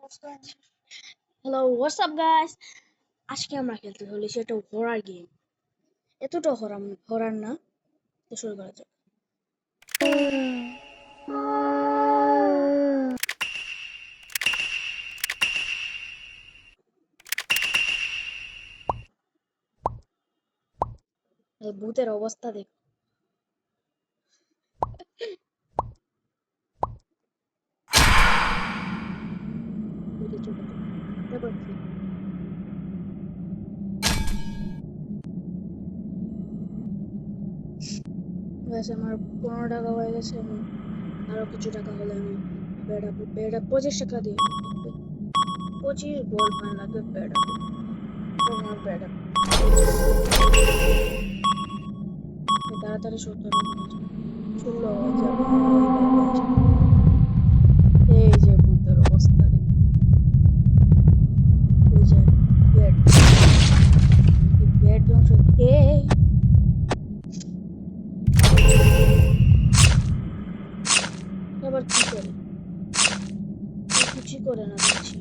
Hello WhatsApp guys, আজকে আমরা খেলতে চলেছি একটা হরার গেম। এতটা হরার না, তো শুরু করা যাক। এই ভূতের অবস্থা দেখ। গাইস, আমার 15 টাকা হয়ে গেছে এবং আরো কিছু টাকা হলে আমি বেড়া 25 টাকা দিয়ে 25 গোল্ড কয়েন লাগবে বেড়া আমার বেড়া তাড়াতাড়ি 16 হয়ে যাবে। এই যে ভূতের অবস্থা দেখ, ওই যে বেড ধ্বংস। এই আবার কি করে? কিছুই করে না দেখছি।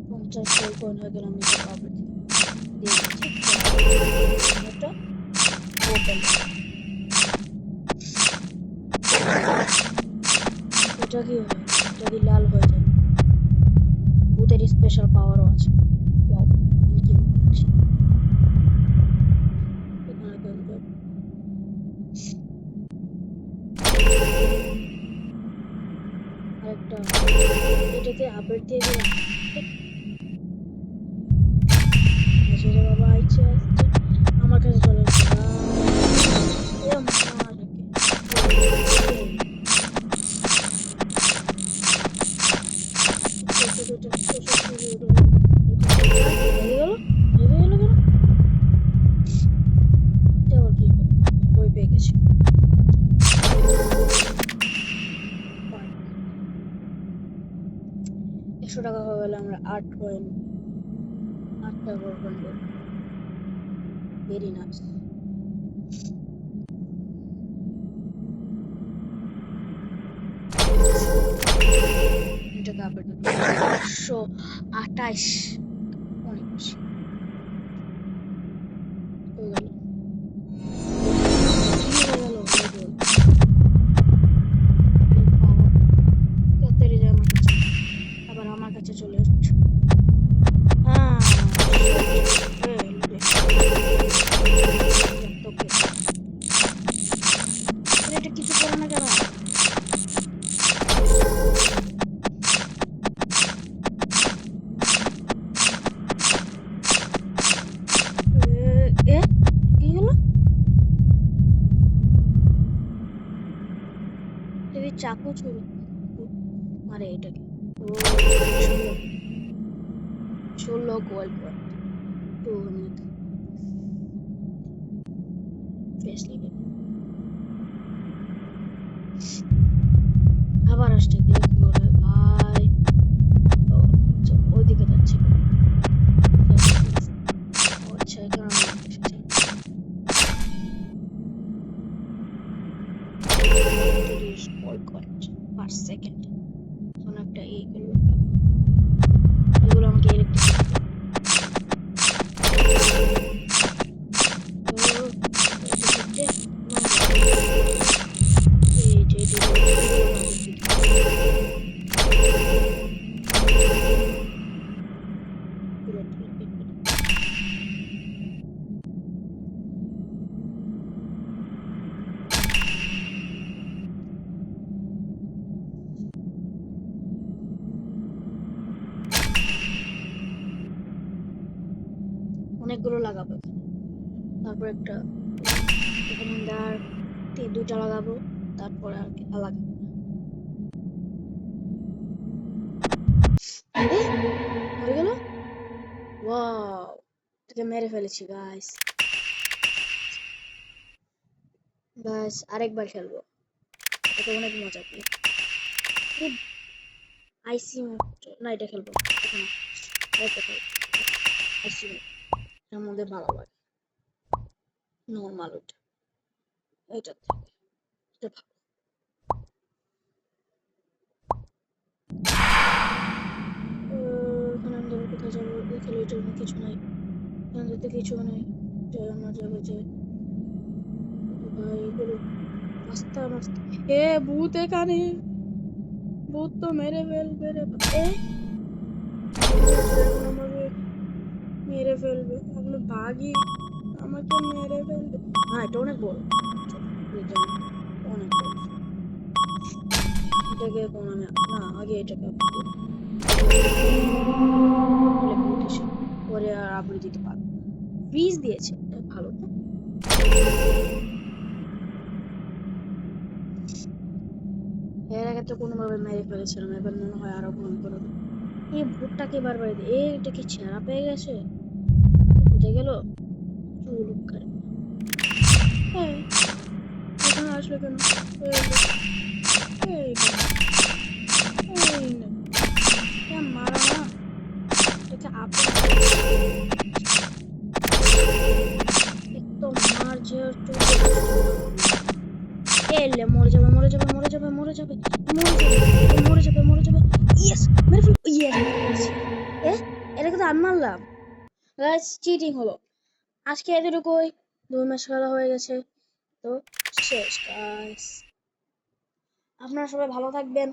50 গোল্ড কয়েন হয়ে গেল, আমি তো পাবো দিয়ে দিচ্ছি এটা ওপেন। এটা কি হয়? এটা কি লাল হয়ে যায়? ভূতের স্পেশাল পাওয়ারও আছে। ওয়াও, কি বলছি? এখানে কেউ আরেকটা এটাকে আপডেট দিয়ে দিলাম। সেটা বাবা ইচ্ছে আসছে আমার কাছে চলে এসছে। বই পেয়ে গেছি। 100 টাকা হয়ে গেলে আমরা 8টা গোল্ড করবো। Very nice. এটা কাপড় 128 অনেক বেশি হয়ে গেল। তাড়াতাড়ি যায় আমার কাছে, আবার আমার কাছে চলে আসছে। এটা কিছু করে না কেন? কি হলো? চাকু ছুরি মারে এটাকে। 16 গোল্ড পয়েন্ট 200 ফেস লেগে আবার আসছে। দেখবো রে ভাই, ওইদিকে যাচ্ছি। আচ্ছা, এখানে এসেছে 30 গোল্ড কয়েন পার সেকেন্ড। অনেকটা এগুলো আমাকে ইলেকট্রিক অনেকগুলো লাগাবো। তারপর একটা এখানে দুইটা লাগাবো, তারপরে আর কি লাগাবো। মরে গেল। ওয়াও, এটাকে মেরে ফেলেছি গাইস। আরেকবার খেলবো, এটা অনেক মজা পেয়ে। আইসি না, এটা খেলবো এখন। আরেকটা খেলবো আইসি, এর মধ্যে ভালো লাগে নর্মাল ওটা, এটা থেকে এটা ভালো। যাবো, এখানে কিছু নাই, এখানে কিছু নেই। যাই আমরা যাবো যে ভাই এগুলো রাস্তা রাস্তা। ভূত এখানে, ভূত তো মেরে ফেলবে রে। এখন আমাকে মেরে ফেলবে, আমি ভাগি, আমাকে মেরে ফেলবে। হ্যাঁ, এটা অনেক বড়, অনেক বড়। এটাকে এখন আমি না, আগে এটাকে ভূত এসে পরে আর আবৃত্তি দিতে পারবো। ফ্রিজ দিয়েছে, ভালো তো। এর আগে তো কোনোভাবে মেরে ফেলেছিলাম, এবার মনে হয় আরো ভয়ঙ্কর হবে। এই ভূতটাকে বারবার এটা কি ছেঁড়া পেয়ে গেছে, কোথায় গেল? এখানে আসলো কেন? মারা না, এটাকে একদম মার যে এলে মরে যাবে, মরে যাবে, মরে যাবে, মরে যাবে, মরে যাবে, মরে যাবে। ইয়েস, মেরে ফেল। ইয়েস, এটা কিন্তু আমি মারলাম। গাইস, চিটিং হলো। আজকে এতটুকুই, 2 ম্যাচ খেলা হয়ে গেছে, তো শেষ গাইস। আপনারা সবাই ভালো থাকবেন।